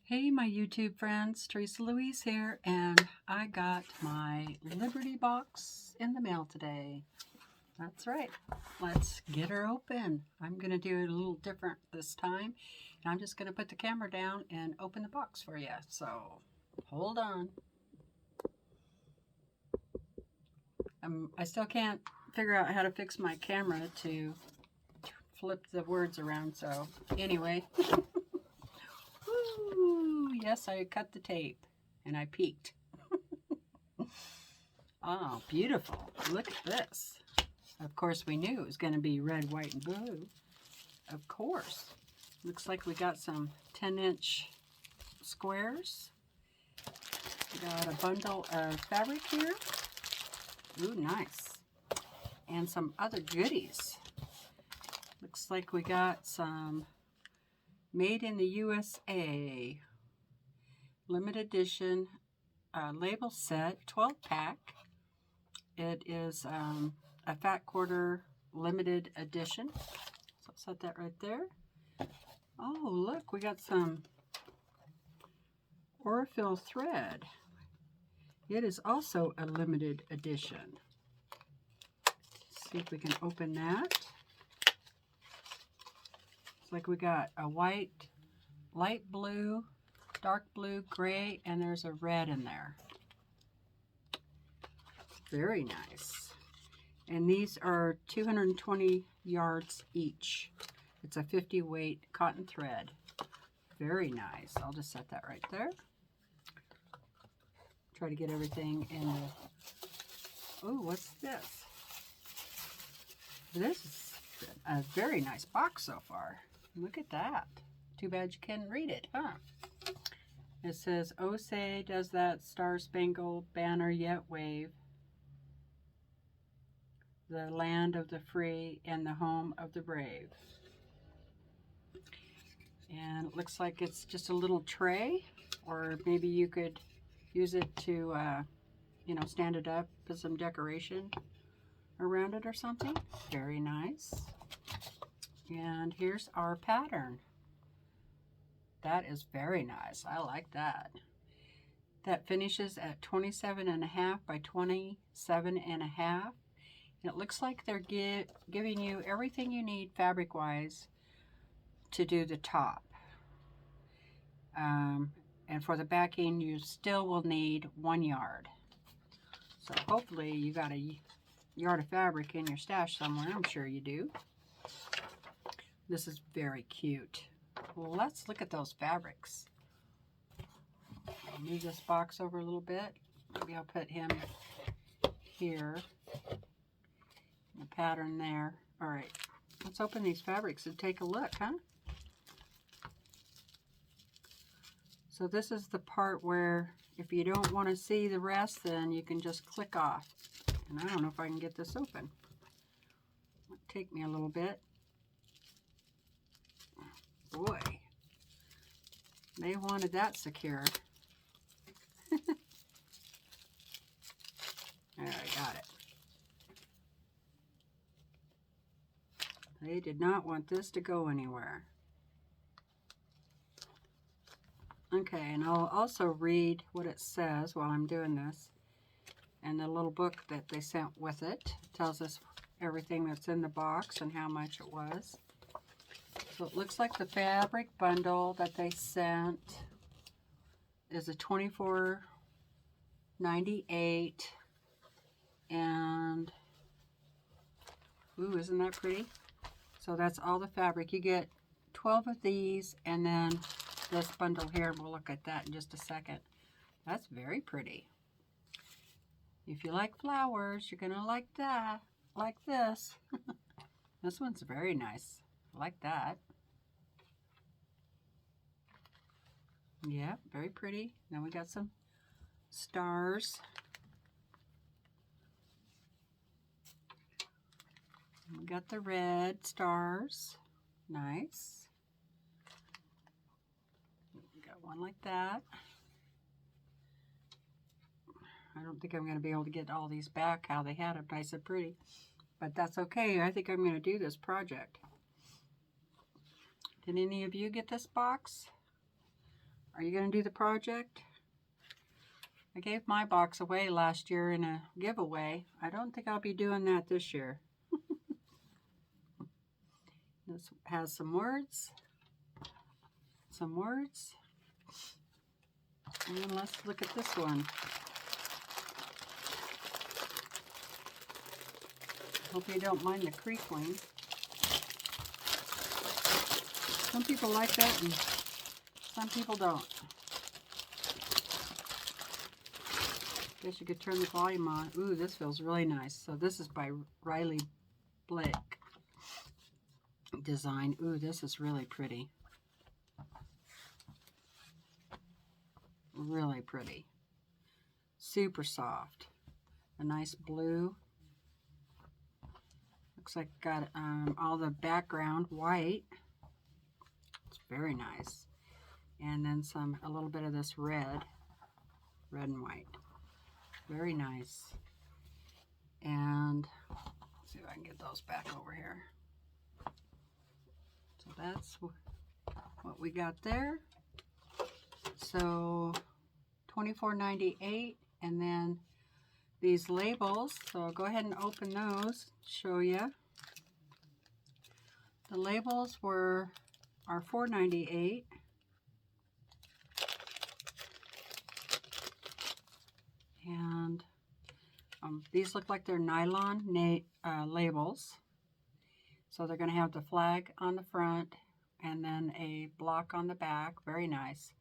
Hey my YouTube friends, TeresaLouise here, and I got my Liberty box in the mail today. That's right. Let's get her open. I'm going to do it a little different this time. And I'm just going to put the camera down and open the box for you. So, hold on. I still can't figure out how to fix my camera to flip the words around. So, anyway. Woo, yes, I cut the tape and I peeked. Oh, beautiful. Look at this. Of course, we knew it was going to be red, white, and blue. Of course. Looks like we got some 10-inch squares. We got a bundle of fabric here. Ooh, nice. And some other goodies. Looks like we got some Made in the USA limited edition label set, 12-pack. It is a fat quarter limited edition. So I'll set that right there. Oh, look, we got some Orifil thread. It is also a limited edition. Let's see if we can open that. It's like we got a white, light blue, dark blue, gray, and there's a red in there. Very nice. And these are 220 yards each. It's a 50 weight cotton thread. Very nice. I'll just set that right there. Try to get everything in the... Oh, what's this? This is a very nice box so far. Look at that. Too bad you can't read it, huh? It says, "Oh, say, does that star-spangled banner yet wave? The land of the free and the home of the brave." And it looks like it's just a little tray, or maybe you could use it to, you know, stand it up, put some decoration around it or something. Very nice. And here's our pattern. That is very nice. I like that. That finishes at 27.5 by 27.5. It looks like they're giving you everything you need fabric-wise to do the top. And for the backing, you still will need 1 yard. So hopefully you got a yard of fabric in your stash somewhere. I'm sure you do. This is very cute. Well, let's look at those fabrics. I'll move this box over a little bit. Maybe I'll put him here. The pattern there. All right, let's open these fabrics and take a look, huh? So this is the part where if you don't want to see the rest, then you can just click off. And I don't know if I can get this open. It'll take me a little bit. Boy, they wanted that secure. There, I got it. They did not want this to go anywhere. Okay, and I'll also read what it says while I'm doing this. And the little book that they sent with it tells us everything that's in the box and how much it was. So it looks like the fabric bundle that they sent is a $24.98, and ooh, isn't that pretty? So that's all the fabric. You get 12 of these, and then this bundle here. We'll look at that in just a second. That's very pretty. If you like flowers, you're gonna like that, like this. This one's very nice. I like that. Yeah, very pretty. Then we got some stars. We got the red stars. Nice. We got one like that. I don't think I'm going to be able to get all these back how they had them nice and pretty. But that's okay. I think I'm going to do this project. Did any of you get this box? Are you going to do the project? I gave my box away last year in a giveaway. I don't think I'll be doing that this year. This has some words. Some words. And let's look at this one. Hope you don't mind the creakling. Some people like that and some people don't. Guess you could turn the volume on. Ooh, this feels really nice. So this is by Riley Blake design. Ooh, this is really pretty. Really pretty. Super soft. A nice blue. Looks like got all the background white. It's very nice. And then a little bit of this red and white. Very nice. And let's see if I can get those back over here. So that's what we got there. So $24.98, and then these labels. So I'll go ahead and open those, show you. The labels are $4.98. And these look like they're nylon labels. So they're going to have the flag on the front and then a block on the back. Very nice.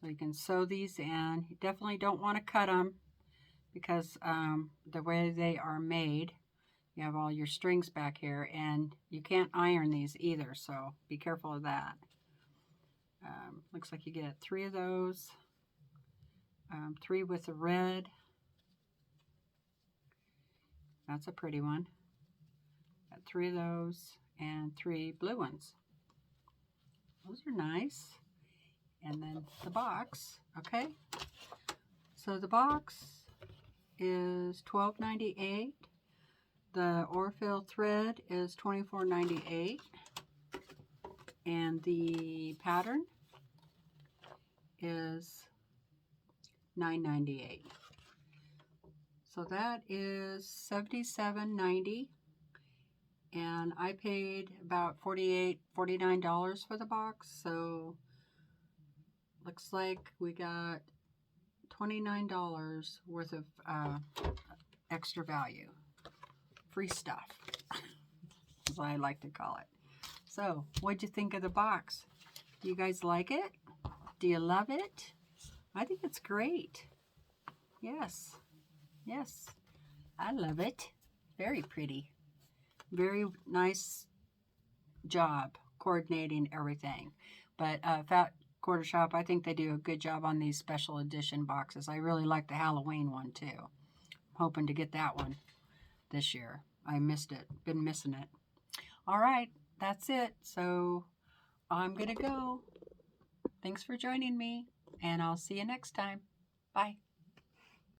So you can sew these in. You definitely don't want to cut them because the way they are made, you have all your strings back here, and you can't iron these either, so be careful of that. Looks like you get 3 of those. 3 with the red. That's a pretty one. Got 3 of those and 3 blue ones. Those are nice. And then the box, okay? So the box is $12.98. The Orfil thread is $24.98. And the pattern is $9.98. So that is $77.90, and I paid about $49 for the box. So looks like we got $29 worth of extra value, free stuff, as I like to call it. So what'd you think of the box? Do you guys like it? Do you love it? I think it's great. Yes. Yes, I love it. Very pretty. Very nice job coordinating everything. But Fat Quarter Shop, I think they do a good job on these special edition boxes. I really like the Halloween one too. I'm hoping to get that one this year. I missed it. Been missing it. All right, that's it. So I'm going to go. Thanks for joining me, and I'll see you next time. Bye.